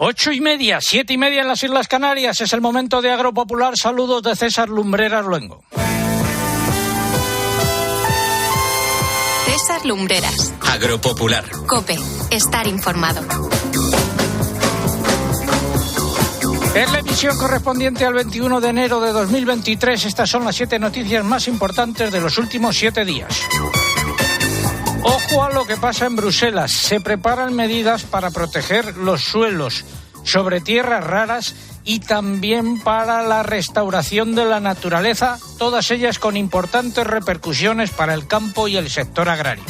8:30, 7:30 en las Islas Canarias. Es el momento de Agropopular. Saludos de César Lumbreras Luengo. César Lumbreras. Agropopular. COPE. Estar informado. En la emisión correspondiente al 21 de enero de 2023, estas son las 7 noticias más importantes de los últimos 7 días. Ojo a lo que pasa en Bruselas. Se preparan medidas para proteger los suelos sobre tierras raras y también para la restauración de la naturaleza, todas ellas con importantes repercusiones para el campo y el sector agrario.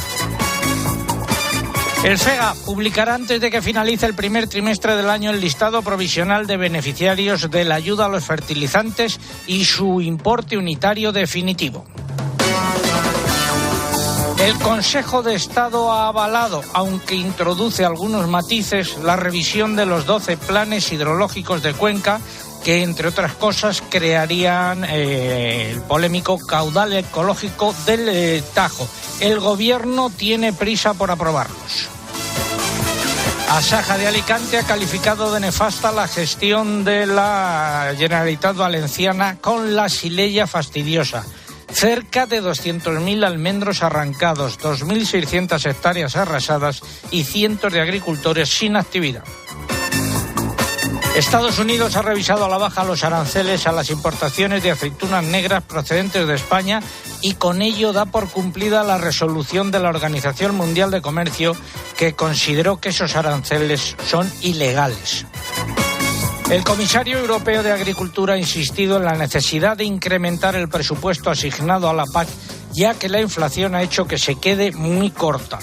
El SEGA publicará antes de que finalice el primer trimestre del año el listado provisional de beneficiarios de la ayuda a los fertilizantes y su importe unitario definitivo. El Consejo de Estado ha avalado, aunque introduce algunos matices, la revisión de los 12 planes hidrológicos de Cuenca, que, entre otras cosas, crearían el polémico caudal ecológico del Tajo. El Gobierno tiene prisa por aprobarlos. Asaja de Alicante ha calificado de nefasta la gestión de la Generalitat Valenciana con la Sileya fastidiosa. Cerca de 200.000 almendros arrancados, 2.600 hectáreas arrasadas y cientos de agricultores sin actividad. Estados Unidos ha revisado a la baja los aranceles a las importaciones de aceitunas negras procedentes de España y con ello da por cumplida la resolución de la Organización Mundial de Comercio, que consideró que esos aranceles son ilegales. El comisario europeo de Agricultura ha insistido en la necesidad de incrementar el presupuesto asignado a la PAC, ya que la inflación ha hecho que se quede muy corta.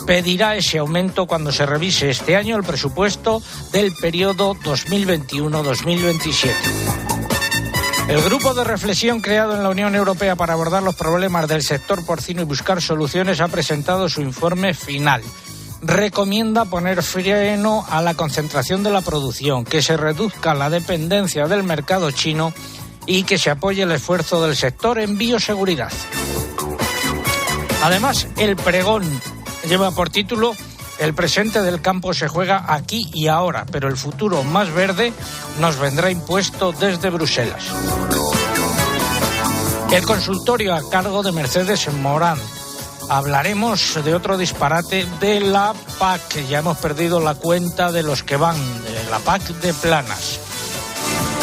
Pedirá ese aumento cuando se revise este año el presupuesto del periodo 2021-2027. El grupo de reflexión creado en la Unión Europea para abordar los problemas del sector porcino y buscar soluciones ha presentado su informe final. Recomienda poner freno a la concentración de la producción, que se reduzca la dependencia del mercado chino y que se apoye el esfuerzo del sector en bioseguridad. Además, el pregón lleva por título: el presente del campo se juega aquí y ahora, pero el futuro más verde nos vendrá impuesto desde Bruselas. El consultorio a cargo de Mercedes Morán. Hablaremos de otro disparate de la PAC. Ya hemos perdido la cuenta de los que van, de la PAC de Planas.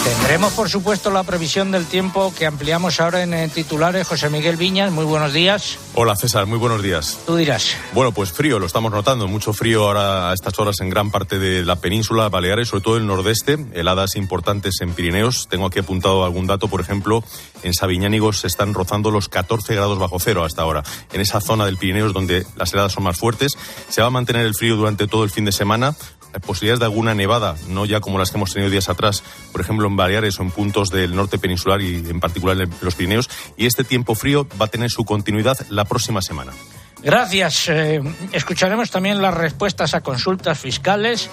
Tendremos, por supuesto, la previsión del tiempo que ampliamos ahora en titulares. José Miguel Viñas, muy buenos días. Hola César, muy buenos días. Tú dirás. Bueno, pues frío, lo estamos notando, mucho frío ahora a estas horas en gran parte de la península Baleares, sobre todo el nordeste, heladas importantes en Pirineos. Tengo aquí apuntado algún dato, por ejemplo, en Sabiñánigo se están rozando los 14 grados bajo cero hasta ahora. En esa zona del Pirineos donde las heladas son más fuertes, se va a mantener el frío durante todo el fin de semana. Posibilidades de alguna nevada, no ya como las que hemos tenido días atrás, por ejemplo en Baleares o en puntos del norte peninsular y en particular en los Pirineos, y este tiempo frío va a tener su continuidad la próxima semana. Gracias. Escucharemos también las respuestas a consultas fiscales.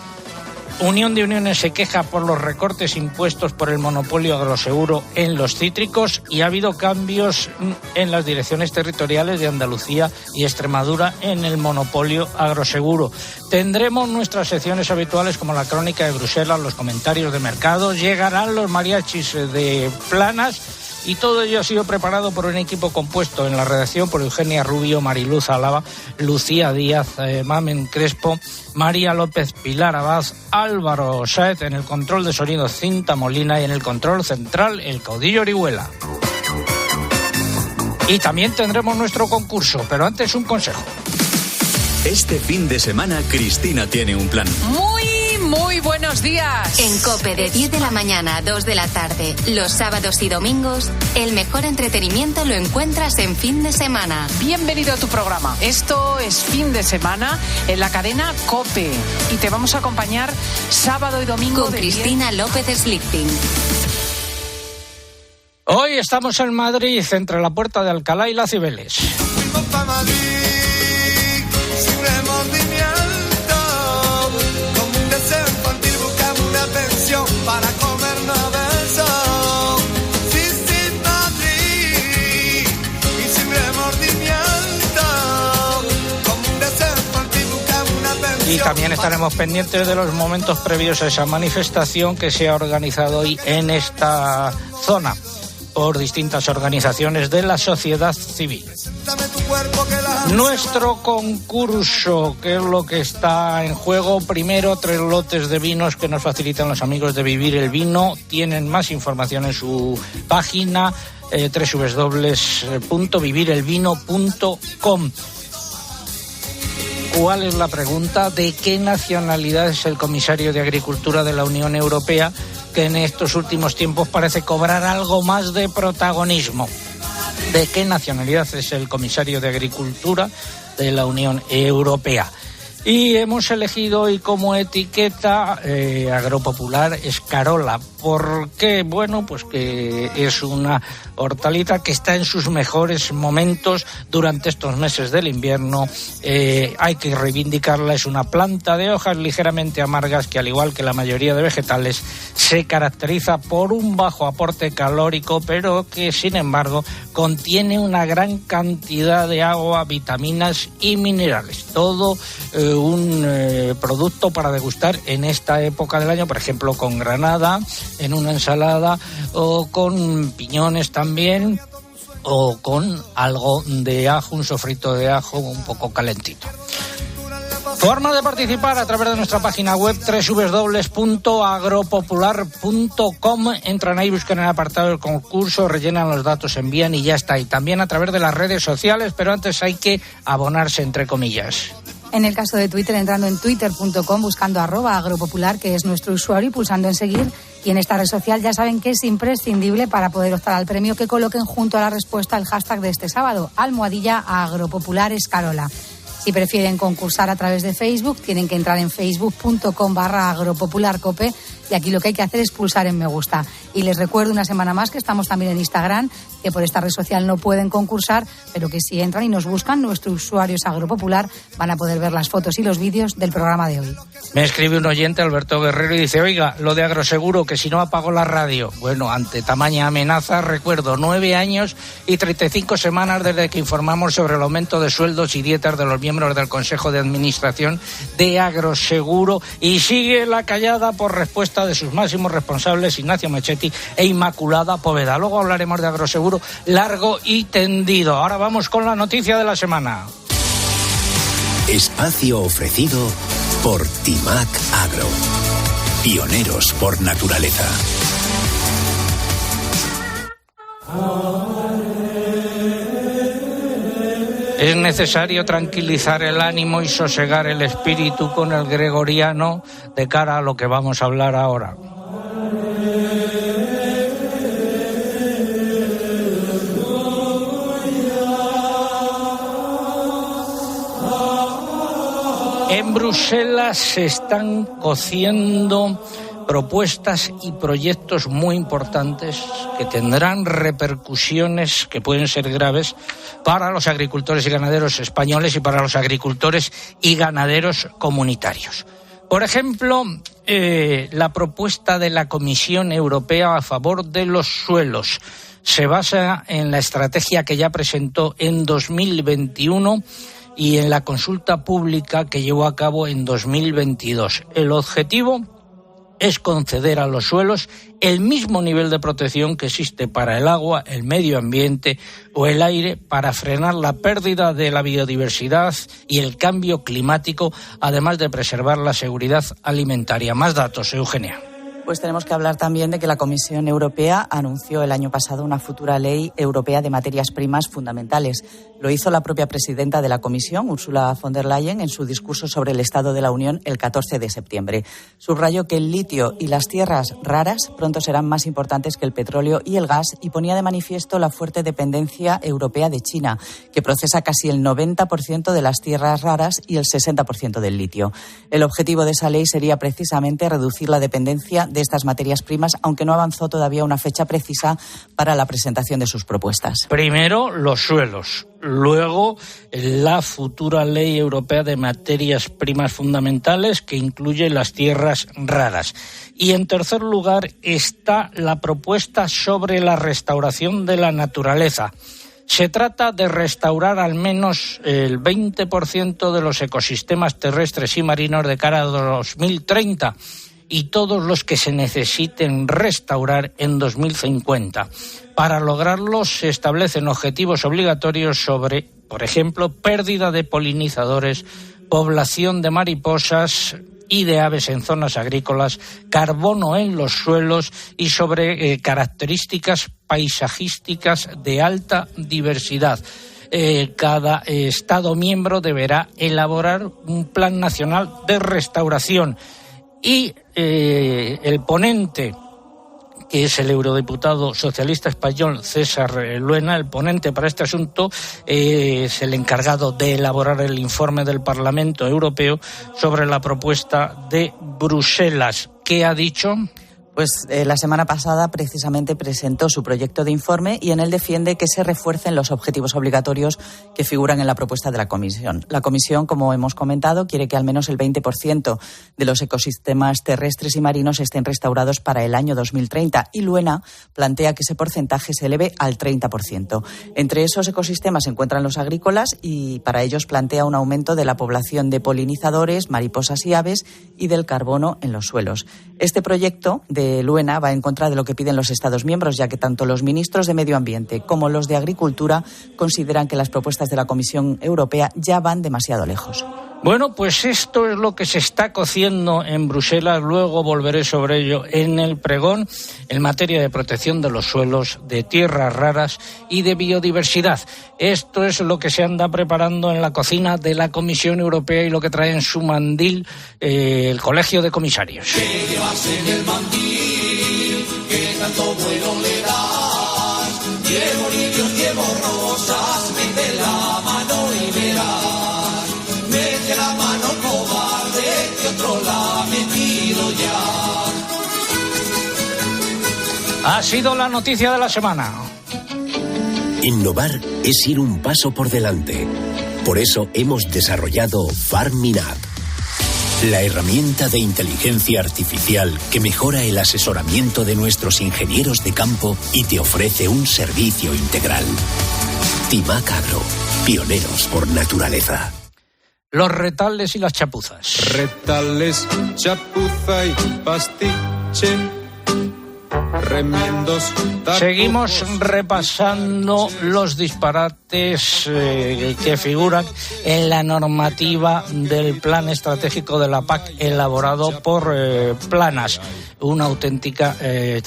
Unión de Uniones se queja por los recortes impuestos por el monopolio agroseguro en los cítricos y ha habido cambios en las direcciones territoriales de Andalucía y Extremadura en el monopolio agroseguro. Tendremos nuestras secciones habituales como la crónica de Bruselas, los comentarios de mercado, llegarán los mariachis de Planas. Y todo ello ha sido preparado por un equipo compuesto en la redacción por Eugenia Rubio, Mariluz Álava, Lucía Díaz, Mamen Crespo, María López, Pilar Abad, Álvaro Sáez, en el control de sonido Cinta Molina y en el control central el Caudillo Orihuela. Y también tendremos nuestro concurso, pero antes un consejo. Este fin de semana Cristina tiene un plan. Muy buenos días. En COPE de 10 de la mañana a 2 de la tarde, los sábados y domingos, el mejor entretenimiento lo encuentras en Fin de Semana. Bienvenido a tu programa. Esto es Fin de Semana en la cadena COPE y te vamos a acompañar sábado y domingo con Cristina López Slichting. Hoy estamos en Madrid, entre la Puerta de Alcalá y la Cibeles. Para comernos besos, sí, Madrid, y sin remordimiento, como un deseo infantil buscamos una pensión. también estaremos pendientes de los momentos previos a esa manifestación que se ha organizado hoy en esta zona por distintas organizaciones de la sociedad civil. Nuestro concurso, ¿qué es lo que está en juego? Primero, 3 lotes de vinos que nos facilitan los amigos de Vivir el Vino. Tienen más información en su página www.vivirelvino.com. ¿Cuál es la pregunta? ¿De qué nacionalidad es el comisario de Agricultura de la Unión Europea, que en estos últimos tiempos parece cobrar algo más de protagonismo? ¿De qué nacionalidad es el comisario de Agricultura de la Unión Europea? Y hemos elegido hoy como etiqueta agropopular escarola. ¿Por qué? Bueno, pues que es una hortaliza que está en sus mejores momentos durante estos meses del invierno. Hay que reivindicarla. Es una planta de hojas ligeramente amargas que, al igual que la mayoría de vegetales, se caracteriza por un bajo aporte calórico, pero que, sin embargo, contiene una gran cantidad de agua, vitaminas y minerales. Todo un producto para degustar en esta época del año, por ejemplo, con granada, en una ensalada, o con piñones también, o con algo de ajo, un sofrito de ajo un poco calentito. Forma de participar a través de nuestra página web www.agropopular.com. Entran ahí, buscan el apartado del concurso, rellenan los datos, envían y ya está. Y también a través de las redes sociales, pero antes hay que abonarse, entre comillas. En el caso de Twitter, entrando en twitter.com, buscando @agropopular, que es nuestro usuario, y pulsando en seguir. Y en esta red social ya saben que es imprescindible para poder optar al premio que coloquen junto a la respuesta el hashtag de este sábado, @agropopularescarola. Si prefieren concursar a través de Facebook, tienen que entrar en facebook.com/agropopularcope, y aquí lo que hay que hacer es pulsar en me gusta. Y les recuerdo una semana más que estamos también en Instagram, que por esta red social no pueden concursar, pero que si entran y nos buscan, nuestro usuario es Agropopular, van a poder ver las fotos y los vídeos del programa de hoy. Me escribe un oyente, Alberto Guerrero, y dice: oiga, lo de Agroseguro, que si no apago la radio. Bueno, ante tamaña amenaza, recuerdo 9 años y 35 semanas desde que informamos sobre el aumento de sueldos y dietas de los miembros del Consejo de Administración de Agroseguro, y sigue la callada por respuesta de sus máximos responsables, Ignacio Mechetti e Inmaculada Poveda. Luego hablaremos de Agroseguro largo y tendido. Ahora vamos con la noticia de la semana. Espacio ofrecido por Timac Agro. Pioneros por naturaleza. Es necesario tranquilizar el ánimo y sosegar el espíritu con el gregoriano de cara a lo que vamos a hablar ahora. En Bruselas se están cociendo propuestas y proyectos muy importantes que tendrán repercusiones que pueden ser graves para los agricultores y ganaderos españoles y para los agricultores y ganaderos comunitarios. Por ejemplo, la propuesta de la Comisión Europea a favor de los suelos se basa en la estrategia que ya presentó en 2021 y en la consulta pública que llevó a cabo en 2022. El objetivo es conceder a los suelos el mismo nivel de protección que existe para el agua, el medio ambiente o el aire, para frenar la pérdida de la biodiversidad y el cambio climático, además de preservar la seguridad alimentaria. Más datos, Eugenia. Pues tenemos que hablar también de que la Comisión Europea anunció el año pasado una futura ley europea de materias primas fundamentales. Lo hizo la propia presidenta de la Comisión, Ursula von der Leyen, en su discurso sobre el Estado de la Unión el 14 de septiembre. Subrayó que el litio y las tierras raras pronto serán más importantes que el petróleo y el gas, y ponía de manifiesto la fuerte dependencia europea de China, que procesa casi el 90% de las tierras raras y el 60% del litio. El objetivo de esa ley sería precisamente reducir la dependencia de estas materias primas, aunque no avanzó todavía una fecha precisa para la presentación de sus propuestas. Primero, los suelos. Luego, la futura Ley Europea de Materias Primas Fundamentales, que incluye las tierras raras. Y en tercer lugar está la propuesta sobre la restauración de la naturaleza. Se trata de restaurar al menos el 20% de los ecosistemas terrestres y marinos de cara a 2030 y todos los que se necesiten restaurar en 2050. Para lograrlo se establecen objetivos obligatorios sobre, por ejemplo, pérdida de polinizadores, población de mariposas y de aves en zonas agrícolas, carbono en los suelos y sobre características paisajísticas de alta diversidad. Cada Estado miembro deberá elaborar un plan nacional de restauración y el ponente, que es el eurodiputado socialista español César Luena, el ponente para este asunto, es el encargado de elaborar el informe del Parlamento Europeo sobre la propuesta de Bruselas. ¿Qué ha dicho? Pues la semana pasada precisamente presentó su proyecto de informe y en él defiende que se refuercen los objetivos obligatorios que figuran en la propuesta de la Comisión. La Comisión, como hemos comentado, quiere que al menos el 20% de los ecosistemas terrestres y marinos estén restaurados para el año 2030 y Luena plantea que ese porcentaje se eleve al 30%. Entre esos ecosistemas se encuentran los agrícolas y para ellos plantea un aumento de la población de polinizadores, mariposas y aves y del carbono en los suelos. Este proyecto de Luena va en contra de lo que piden los Estados miembros, ya que tanto los ministros de Medio Ambiente como los de Agricultura consideran que las propuestas de la Comisión Europea ya van demasiado lejos. Bueno, pues esto es lo que se está cociendo en Bruselas. Luego volveré sobre ello en el pregón en materia de protección de los suelos, de tierras raras y de biodiversidad. Esto es lo que se anda preparando en la cocina de la Comisión Europea y lo que trae en su mandil el Colegio de Comisarios. Que llevas en el mandil, que tanto bueno le das. Llevo lirios, llevo rosas, mete la mano y verás. Mete la mano cobarde, que otro la ha metido ya. Ha sido la noticia de la semana. Innovar es ir un paso por delante. Por eso hemos desarrollado FarmingApp, la herramienta de inteligencia artificial que mejora el asesoramiento de nuestros ingenieros de campo y te ofrece un servicio integral. Timac Agro, pioneros por naturaleza. Los retales y las chapuzas. Retales, chapuza y pastiche. Remiendos. Seguimos repasando los disparates que figuran en la normativa del Plan Estratégico de la PAC elaborado por Planas. Una auténtica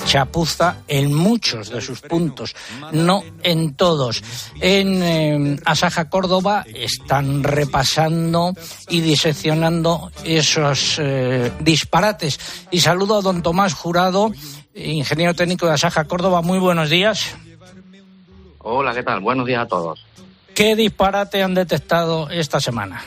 chapuza en muchos de sus puntos, no en todos. En Asaja Córdoba están repasando y diseccionando esos disparates. Y saludo a don Tomás Jurado, ingeniero técnico de Asaja Córdoba. Muy buenos días. Hola, ¿qué tal? Buenos días a todos. ¿Qué disparate han detectado esta semana?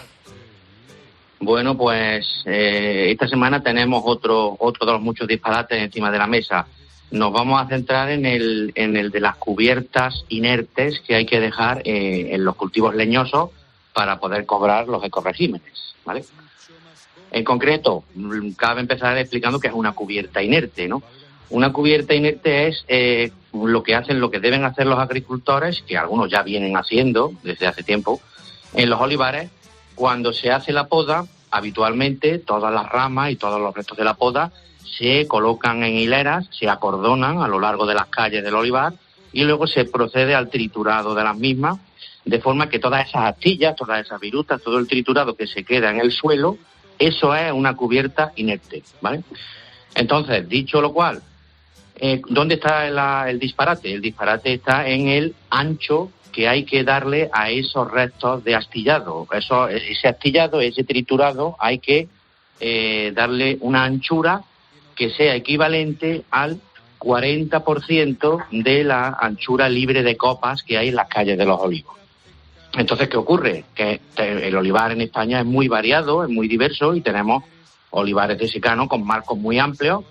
Bueno, pues esta semana tenemos otro de los muchos disparates encima de la mesa. Nos vamos a centrar en el de las cubiertas inertes que hay que dejar en los cultivos leñosos para poder cobrar los ecoregímenes, ¿vale? En concreto, cabe empezar explicando qué es una cubierta inerte, ¿no? Una cubierta inerte es lo que deben hacer los agricultores, que algunos ya vienen haciendo desde hace tiempo, en los olivares. Cuando se hace la poda, habitualmente todas las ramas y todos los restos de la poda se colocan en hileras, se acordonan a lo largo de las calles del olivar y luego se procede al triturado de las mismas, de forma que todas esas astillas, todas esas virutas, todo el triturado que se queda en el suelo, eso es una cubierta inerte, ¿vale? Entonces, dicho lo cual, ¿dónde está el disparate? El disparate está en el ancho que hay que darle a esos restos de astillado. Ese astillado, ese triturado, hay que darle una anchura que sea equivalente al 40% de la anchura libre de copas que hay en las calles de los olivos. Entonces, ¿qué ocurre? Que el olivar en España es muy variado, es muy diverso y tenemos olivares de secano con marcos muy amplios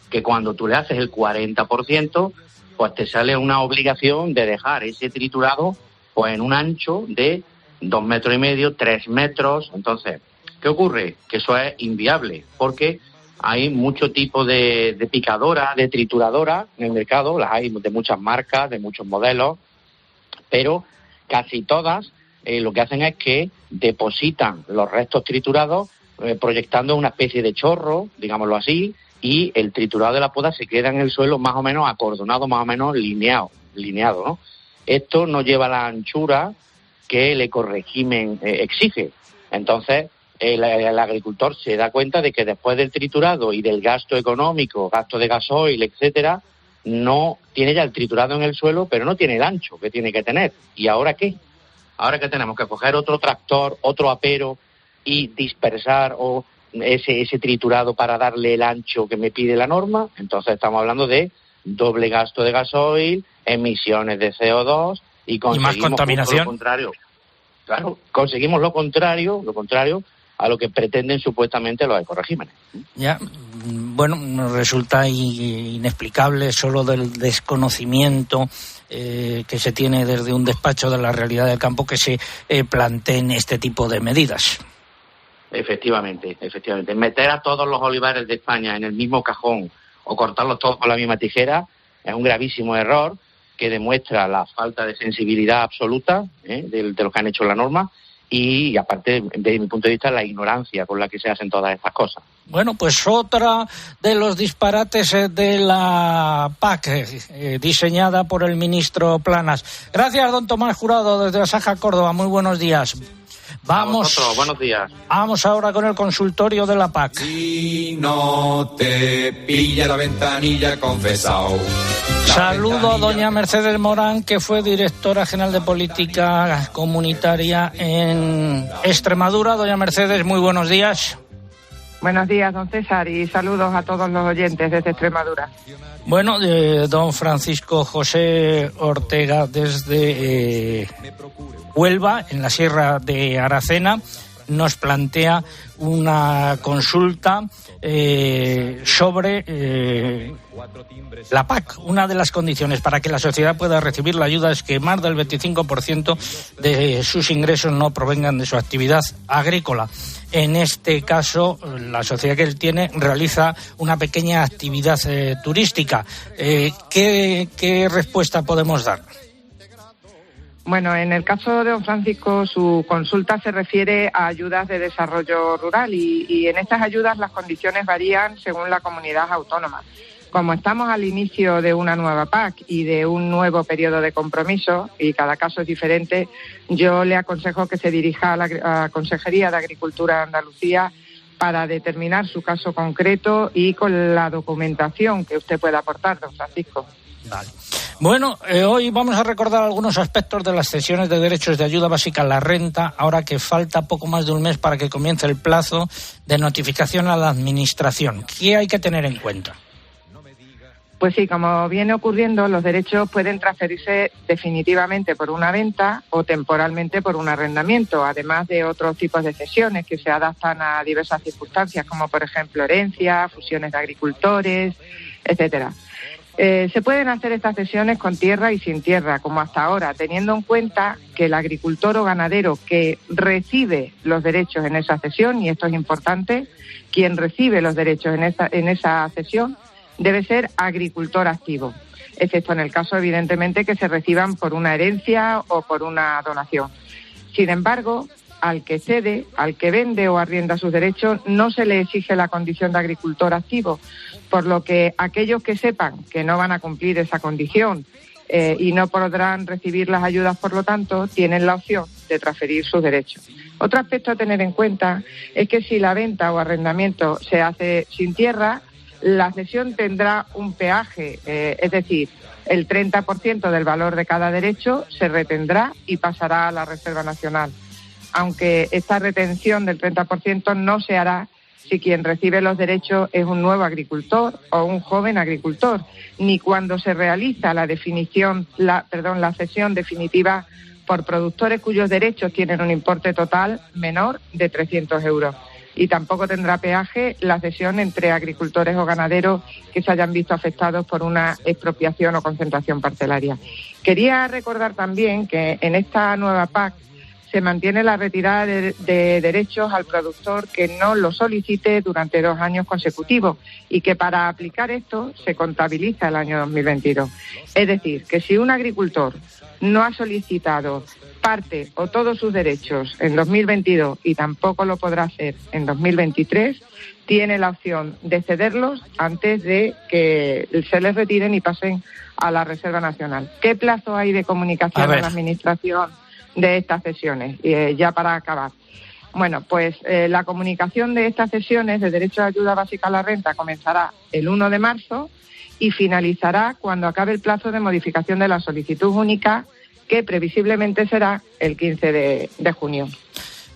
que cuando tú le haces el 40%, pues te sale una obligación de dejar ese triturado pues en un ancho de 2,5 metros, 3 metros. Entonces, ¿qué ocurre? Que eso es inviable, porque hay mucho tipo de picadora, de trituradora en el mercado, las hay de muchas marcas, de muchos modelos, pero casi todas lo que hacen es que depositan los restos triturados proyectando una especie de chorro, digámoslo así, y el triturado de la poda se queda en el suelo más o menos acordonado, más o menos lineado, ¿no? Esto no lleva la anchura que el ecorégimen exige. Entonces, el agricultor se da cuenta de que después del triturado y del gasto económico, gasto de gasoil, etcétera, no tiene ya el triturado en el suelo, pero no tiene el ancho que tiene que tener. ¿Y ahora qué? Ahora que tenemos que coger otro tractor, otro apero y dispersar ese triturado para darle el ancho que me pide la norma, entonces estamos hablando de doble gasto de gasoil, emisiones de CO2 y conseguimos más contaminación. Lo contrario. Claro, conseguimos lo contrario a lo que pretenden supuestamente los ecoregímenes. Ya, bueno, nos resulta inexplicable solo del desconocimiento que se tiene desde un despacho de la realidad del campo que se planteen este tipo de medidas. Efectivamente. Meter a todos los olivares de España en el mismo cajón o cortarlos todos con la misma tijera es un gravísimo error que demuestra la falta de sensibilidad absoluta de los que han hecho la norma y aparte, desde mi punto de vista, la ignorancia con la que se hacen todas estas cosas. Bueno, pues otra de los disparates de la PAC, diseñada por el ministro Planas. Gracias, don Tomás Jurado, desde Asaja, Córdoba. Muy buenos días. Buenos días. Vamos ahora con el consultorio de la PAC. Si no te pilla la ventanilla, confesao. Saludo a doña Mercedes Morán, que fue directora general de Política Comunitaria en Extremadura. Doña Mercedes, muy buenos días. Buenos días, don César, y saludos a todos los oyentes desde Extremadura. Bueno, don Francisco José Ortega desde Huelva, en la Sierra de Aracena, nos plantea una consulta sobre la PAC. Una de las condiciones para que la sociedad pueda recibir la ayuda es que más del 25% de sus ingresos no provengan de su actividad agrícola. En este caso, la sociedad que él tiene realiza una pequeña actividad turística. ¿Qué respuesta podemos dar? Bueno, en el caso de don Francisco, su consulta se refiere a ayudas de desarrollo rural y en estas ayudas las condiciones varían según la comunidad autónoma. Como estamos al inicio de una nueva PAC y de un nuevo periodo de compromiso, y cada caso es diferente, yo le aconsejo que se dirija a la Consejería de Agricultura de Andalucía para determinar su caso concreto y con la documentación que usted pueda aportar, don Francisco. Vale. Bueno, hoy vamos a recordar algunos aspectos de las cesiones de derechos de ayuda básica a la renta, ahora que falta poco más de un mes para que comience el plazo de notificación a la Administración. ¿Qué hay que tener en cuenta? Pues sí, como viene ocurriendo, los derechos pueden transferirse definitivamente por una venta o temporalmente por un arrendamiento, además de otros tipos de cesiones que se adaptan a diversas circunstancias, como por ejemplo herencia, fusiones de agricultores, etcétera. Se pueden hacer estas cesiones con tierra y sin tierra, como hasta ahora, teniendo en cuenta que el agricultor o ganadero que recibe los derechos en esa cesión, y esto es importante, quien recibe los derechos en esa cesión debe ser agricultor activo, excepto en el caso, evidentemente, que se reciban por una herencia o por una donación. Sin embargo, al que cede, al que vende o arrienda sus derechos, no se le exige la condición de agricultor activo, por lo que aquellos que sepan que no van a cumplir esa condición y no podrán recibir las ayudas, por lo tanto, tienen la opción de transferir sus derechos. Otro aspecto a tener en cuenta es que si la venta o arrendamiento se hace sin tierra, la cesión tendrá un peaje, es decir, el 30% del valor de cada derecho se retendrá y pasará a la Reserva Nacional. Aunque esta retención del 30% no se hará si quien recibe los derechos es un nuevo agricultor o un joven agricultor, ni cuando se realiza la cesión definitiva por productores cuyos derechos tienen un importe total menor de 300 euros. Y tampoco tendrá peaje la cesión entre agricultores o ganaderos que se hayan visto afectados por una expropiación o concentración parcelaria. Quería recordar también que en esta nueva PAC se mantiene la retirada de derechos al productor que no lo solicite durante 2 años consecutivos y que para aplicar esto se contabiliza el año 2022. Es decir, que si un agricultor no ha solicitado parte o todos sus derechos en 2022 y tampoco lo podrá hacer en 2023, tiene la opción de cederlos antes de que se les retiren y pasen a la Reserva Nacional. ¿Qué plazo hay de comunicación en la Administración de estas cesiones? Ya para acabar. Bueno, pues la comunicación de estas cesiones de derecho de ayuda básica a la renta comenzará el 1 de marzo y finalizará cuando acabe el plazo de modificación de la solicitud única, que previsiblemente será el 15 de junio.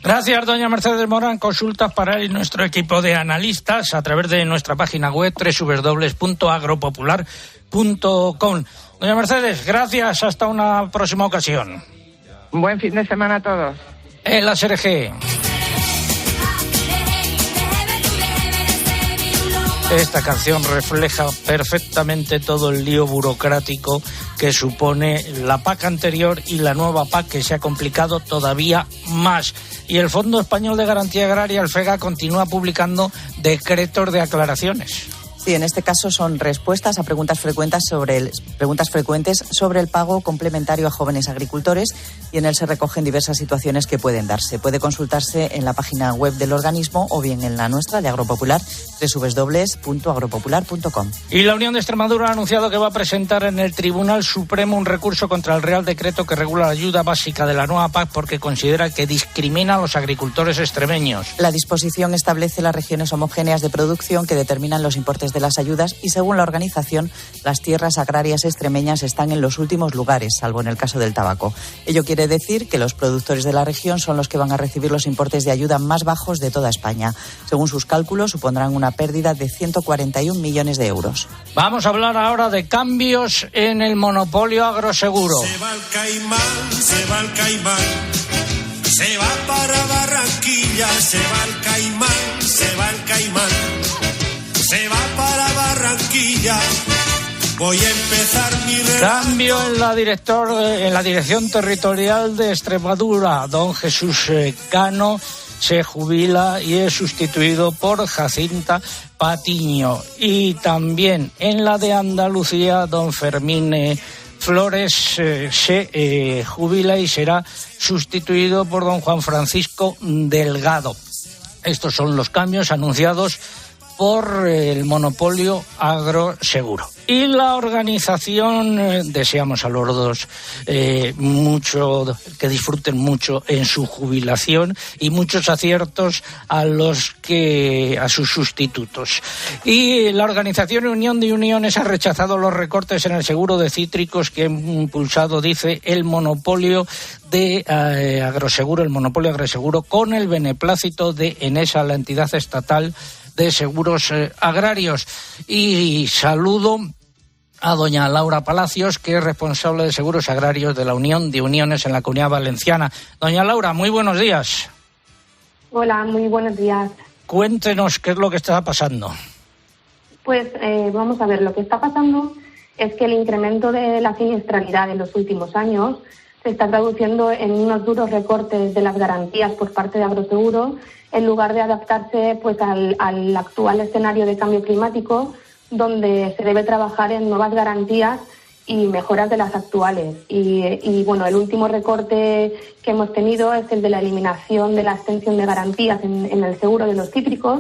Gracias, doña Mercedes Morán. Consultas para él y nuestro equipo de analistas a través de nuestra página web www.agropopular.com. Doña Mercedes, gracias. Hasta una próxima ocasión. Buen fin de semana a todos. En la SRG. Esta canción refleja perfectamente todo el lío burocrático que supone la PAC anterior y la nueva PAC, que se ha complicado todavía más. Y el Fondo Español de Garantía Agraria, el FEGA, continúa publicando decretos de aclaraciones. Sí, en este caso son respuestas a preguntas frecuentes sobre el pago complementario a jóvenes agricultores, y en él se recogen diversas situaciones que pueden darse. Puede consultarse en la página web del organismo o bien en la nuestra de Agropopular, www.agropopular.com. Y la Unión de Extremadura ha anunciado que va a presentar en el Tribunal Supremo un recurso contra el Real Decreto que regula la ayuda básica de la nueva PAC porque considera que discrimina a los agricultores extremeños. La disposición establece las regiones homogéneas de producción que determinan los importes de las ayudas y, según la organización, las tierras agrarias extremeñas están en los últimos lugares, salvo en el caso del tabaco. Ello quiere decir que los productores de la región son los que van a recibir los importes de ayuda más bajos de toda España. Según sus cálculos, supondrán una pérdida de 141 millones de euros. Vamos a hablar ahora de cambios en el monopolio agroseguro. Se va el Caimán, se va el Caimán, se va para Barranquilla, se va el Caimán, se va el Caimán, se va para Barranquilla. Voy a empezar mi relato. Cambio en la dirección territorial de Extremadura. Don Jesús Cano se jubila y es sustituido por Jacinta Patiño. Y también en la de Andalucía, don Fermín Flores se jubila y será sustituido por don Juan Francisco Delgado. Estos son los cambios anunciados por el monopolio agroseguro. Y la organización, deseamos a los dos mucho, que disfruten mucho en su jubilación y muchos aciertos a sus sustitutos. Y la organización Unión de Uniones ha rechazado los recortes en el seguro de cítricos que ha impulsado, dice, el monopolio de agroseguro, con el beneplácito de Enesa, la entidad estatal de seguros agrarios. Y saludo a doña Laura Palacios, que es responsable de seguros agrarios de la Unión de Uniones en la Comunidad Valenciana. Doña Laura, muy buenos días. Hola, muy buenos días. Cuéntenos qué es lo que está pasando. Pues vamos a ver, lo que está pasando es que el incremento de la siniestralidad en los últimos años se está traduciendo en unos duros recortes de las garantías por parte de Agroseguro, en lugar de adaptarse pues al actual escenario de cambio climático, donde se debe trabajar en nuevas garantías y mejoras de las actuales. Y bueno, el último recorte que hemos tenido es el de la eliminación de la extensión de garantías en el seguro de los cítricos.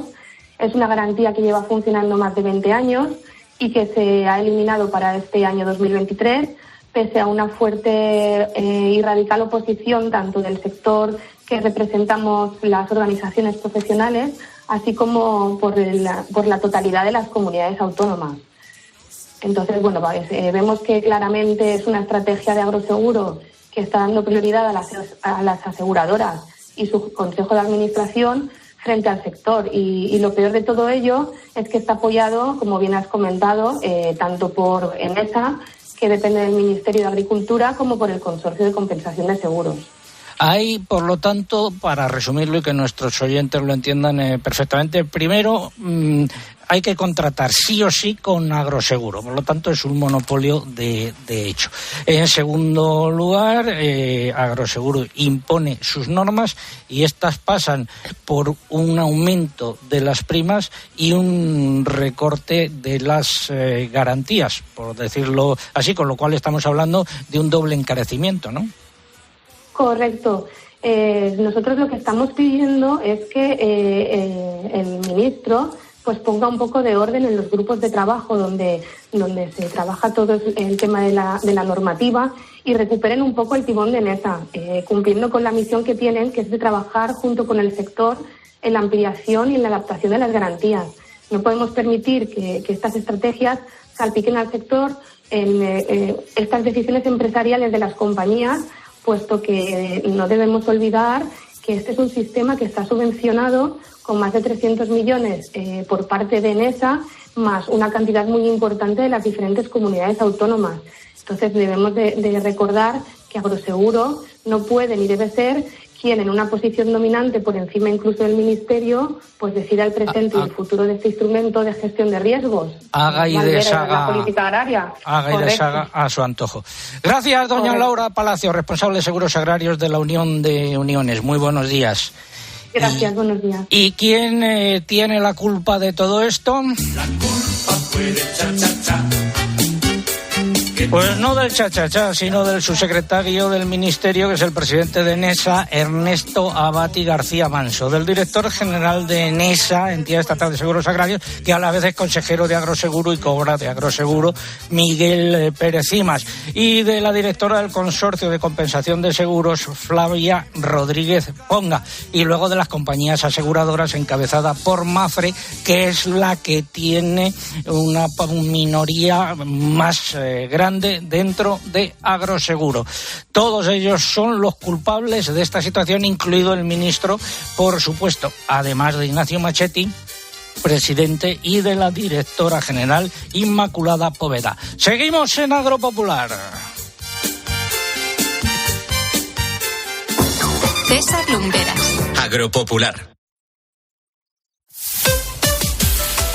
Es una garantía que lleva funcionando más de 20 años y que se ha eliminado para este año 2023, pese a una fuerte y radical oposición tanto del sector que representamos las organizaciones profesionales, así como por la totalidad de las comunidades autónomas. Entonces, bueno, vemos que claramente es una estrategia de Agroseguro que está dando prioridad a las aseguradoras y su consejo de administración frente al sector. Y lo peor de todo ello es que está apoyado, como bien has comentado, tanto por Enesa, que depende del Ministerio de Agricultura, como por el Consorcio de Compensación de Seguros. Hay, por lo tanto, para resumirlo y que nuestros oyentes lo entiendan perfectamente, primero hay que contratar sí o sí con Agroseguro. Por lo tanto, es un monopolio de hecho. En segundo lugar, Agroseguro impone sus normas y estas pasan por un aumento de las primas y un recorte de las garantías, por decirlo así, con lo cual estamos hablando de un doble encarecimiento, ¿no? Correcto. Nosotros lo que estamos pidiendo es que el ministro pues ponga un poco de orden en los grupos de trabajo donde se trabaja todo el tema de la normativa y recuperen un poco el timón de Enesa, cumpliendo con la misión que tienen, que es de trabajar junto con el sector en la ampliación y en la adaptación de las garantías. No podemos permitir que estas estrategias salpiquen al sector en estas decisiones empresariales de las compañías, puesto que no debemos olvidar que este es un sistema que está subvencionado con más de 300 millones por parte de Enesa, más una cantidad muy importante de las diferentes comunidades autónomas. Entonces debemos de recordar que Agroseguro no puede ni debe ser quien en una posición dominante por encima incluso del Ministerio, pues decida el presente y el futuro de este instrumento de gestión de riesgos. Haga y deshaga la política agraria. Haga y deshaga a su antojo. Gracias, doña Correcto. Laura Palacio, responsable de Seguros Agrarios de la Unión de Uniones. Muy buenos días. Gracias, buenos días. ¿Y quién tiene la culpa de todo esto? La culpa fue de cha-cha-cha. Pues no del cha-cha-cha, sino del subsecretario del Ministerio, que es el presidente de Enesa, Ernesto Abati García Manso, del director general de Enesa, Entidad Estatal de Seguros Agrarios, que a la vez es consejero de Agroseguro y cobra de Agroseguro, Miguel Pérez Cimas, y de la directora del Consorcio de Compensación de Seguros, Flavia Rodríguez Ponga, y luego de las compañías aseguradoras encabezada por Mafre, que es la que tiene una minoría más grande dentro de Agroseguro. Todos ellos son los culpables de esta situación, incluido el ministro, por supuesto, además de Ignacio Machetti, presidente, y de la directora general Inmaculada Poveda. Seguimos en Agropopular. César Lumberas. Agropopular.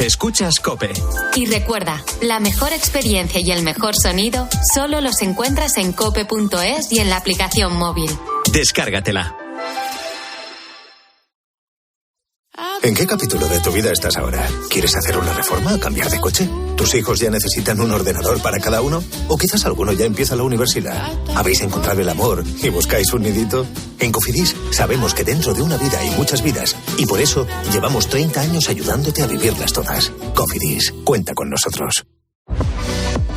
Escuchas COPE. Y recuerda, la mejor experiencia y el mejor sonido solo los encuentras en cope.es y en la aplicación móvil. Descárgatela. ¿En qué capítulo de tu vida estás ahora? ¿Quieres hacer una reforma? ¿Cambiar de coche? ¿Tus hijos ya necesitan un ordenador para cada uno? ¿O quizás alguno ya empieza la universidad? ¿Habéis encontrado el amor y buscáis un nidito? En Cofidis sabemos que dentro de una vida hay muchas vidas y por eso llevamos 30 años ayudándote a vivirlas todas. Cofidis, cuenta con nosotros.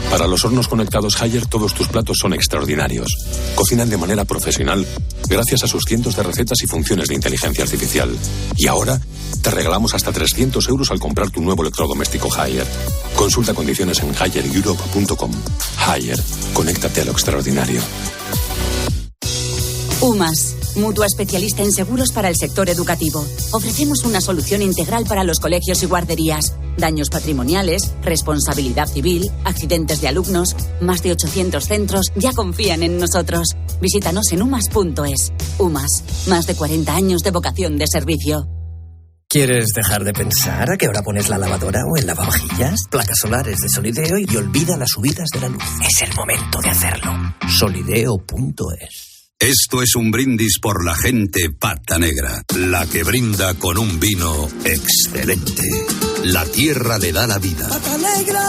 Para los hornos conectados Haier, todos tus platos son extraordinarios. Cocinan de manera profesional gracias a sus cientos de recetas y funciones de inteligencia artificial. Y ahora te regalamos hasta 300 euros al comprar tu nuevo electrodoméstico Haier. Consulta condiciones en haier.europe.com. Haier, conéctate a lo extraordinario. UMAS, mutua especialista en seguros para el sector educativo. Ofrecemos una solución integral para los colegios y guarderías. Daños patrimoniales, responsabilidad civil, accidentes de alumnos. Más de 800 centros ya confían en nosotros. Visítanos en umas.es. UMAS, más de 40 años de vocación de servicio. ¿Quieres dejar de pensar a qué hora pones la lavadora o el lavavajillas? Placas solares de Solideo y olvida las subidas de la luz. Es el momento de hacerlo. Solideo.es. Esto es un brindis por la gente pata negra, la que brinda con un vino excelente. La tierra le da la vida. Pata negra.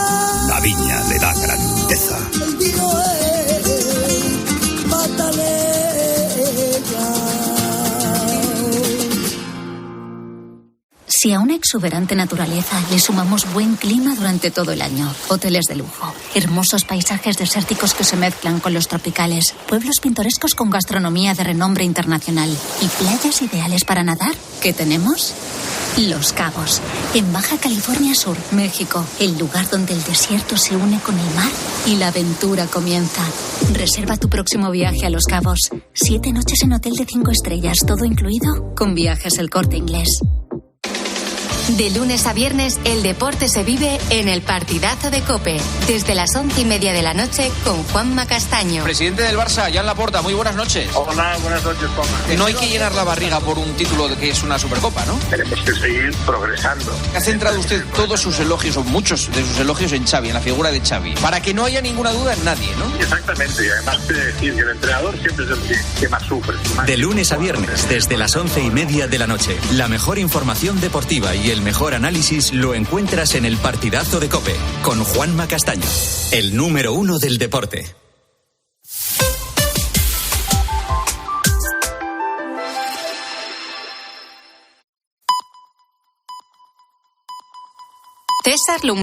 La viña le da grandeza. El vino es pata negra. Si a una exuberante naturaleza le sumamos buen clima durante todo el año, hoteles de lujo, hermosos paisajes desérticos que se mezclan con los tropicales, pueblos pintorescos con gastronomía de renombre internacional y playas ideales para nadar, ¿qué tenemos? Los Cabos, en Baja California Sur, México, el lugar donde el desierto se une con el mar y la aventura comienza. Reserva tu próximo viaje a Los Cabos. 7 noches en hotel de 5 estrellas, todo incluido, con Viajes El Corte Inglés. De lunes a viernes, el deporte se vive en el partidazo de COPE. Desde las 11:30 de la noche con Juanma Castaño. Presidente del Barça, Jan Laporta, muy buenas noches. Hola, buenas noches, Juanma. No hay que llenar la barriga por un título que es una Supercopa, ¿no? Tenemos que seguir progresando. Ha centrado usted todos sus elogios, o muchos de sus elogios, en Xavi, en la figura de Xavi. Para que no haya ninguna duda en nadie, ¿no? Exactamente, y además de decir que el entrenador siempre es el que más sufre. De lunes a viernes, desde las 11:30 de la noche. La mejor información deportiva y el mejor análisis lo encuentras en el partidazo de COPE, con Juanma Castaño, el número 1 del deporte. César Lum.